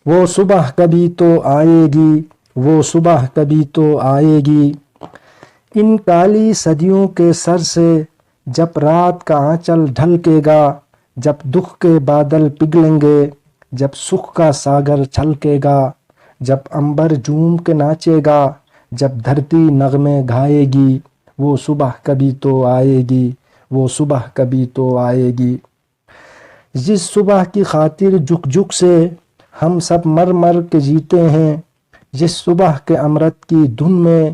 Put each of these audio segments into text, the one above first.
وہ صبح کبھی تو آئے گی، وہ صبح کبھی تو آئے گی۔ ان کالی صدیوں کے سر سے جب رات کا آنچل ڈھلکے گا، جب دکھ کے بادل پگھلیں گے، جب سکھ کا ساگر چھلکے گا، جب عنبر جھوم کے ناچے گا، جب دھرتی نغمے گائے گی، وہ صبح کبھی تو آئے گی، وہ صبح کبھی تو آئے گی۔ جس صبح کی خاطر جھک جھک سے ہم سب مر مر کے جیتے ہیں، جس صبح کے امرت کی دھن میں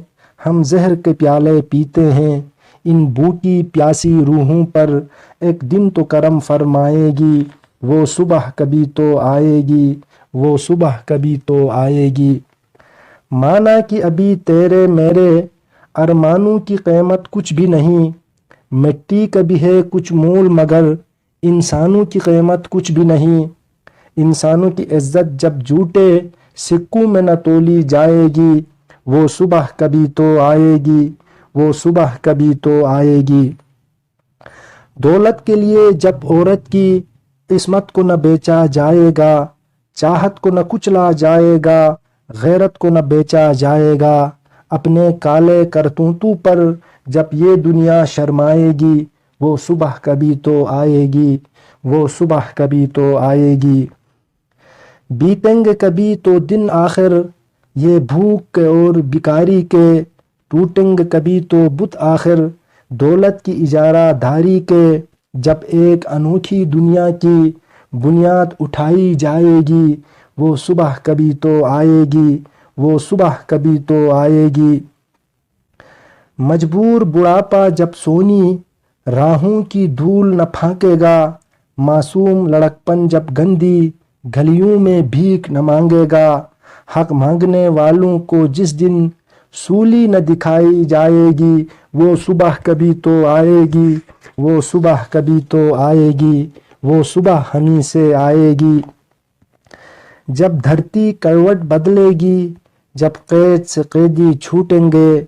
ہم زہر کے پیالے پیتے ہیں، ان بھوکی پیاسی روحوں پر ایک دن تو کرم فرمائے گی، وہ صبح کبھی تو آئے گی، وہ صبح کبھی تو آئے گی۔ مانا کہ ابھی تیرے میرے ارمانوں کی قیمت کچھ بھی نہیں، مٹی کا بھی ہے کچھ مول مگر انسانوں کی قیمت کچھ بھی نہیں۔ انسانوں کی عزت جب جھوٹے سکوں میں نہ تولی جائے گی، وہ صبح کبھی تو آئے گی، وہ صبح کبھی تو آئے گی۔ دولت کے لیے جب عورت کی عصمت کو نہ بیچا جائے گا، چاہت کو نہ کچلا جائے گا، غیرت کو نہ بیچا جائے گا، اپنے کالے کرتوتوں پر جب یہ دنیا شرمائے گی، وہ صبح کبھی تو آئے گی، وہ صبح کبھی تو آئے گی۔ بیتیں گے کبھی تو دن آخر یہ بھوک کے اور بیکاری کے، ٹوٹیں گے کبھی تو بت آخر دولت کی اجارہ داری کے، جب ایک انوکھی دنیا کی بنیاد اٹھائی جائے گی، وہ صبح کبھی تو آئے گی، وہ صبح کبھی تو آئے گی۔ مجبور بڑھاپا جب سونی راہوں کی دھول نہ پھانکے گا، معصوم لڑکپن جب گندی گلیوں میں بھیک نہ مانگے گا، حق مانگنے والوں کو جس دن سولی نہ دکھائی جائے گی، وہ صبح کبھی تو آئے گی، وہ صبح کبھی تو آئے گی، وہ صبح ہمیں سے آئے گی۔ جب دھرتی کروٹ بدلے گی، جب قید سے قیدی چھوٹیں گے،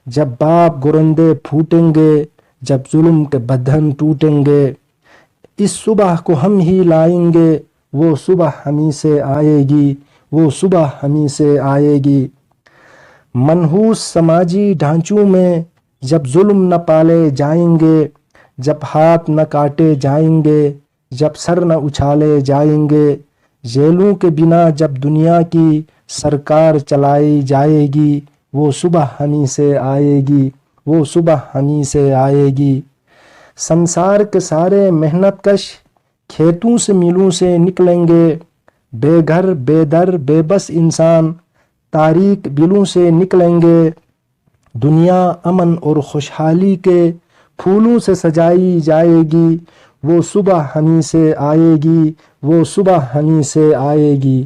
جب باپ گرندے پھوٹیں گے، جب ظلم کے بندھن ٹوٹیں گے، اس صبح کو ہم ہی لائیں گے، وہ صبح ہمیں سے آئے گی، وہ صبح ہمیں سے آئے گی۔ منحوس سماجی ڈھانچوں میں جب ظلم نہ پالے جائیں گے، جب ہاتھ نہ کاٹے جائیں گے، جب سر نہ اچھالے جائیں گے، جیلوں کے بنا جب دنیا کی سرکار چلائی جائے گی، وہ صبح ہمیں سے آئے گی، وہ صبح ہمیں سے آئے گی۔ سنسار کے سارے محنت کش کھیتوں سے ملوں سے نکلیں گے، بے گھر بے در بے بس انسان تاریک بلوں سے نکلیں گے، دنیا امن اور خوشحالی کے پھولوں سے سجائی جائے گی، وہ صبح ہمیں سے آئے گی، وہ صبح ہمیں سے آئے گی۔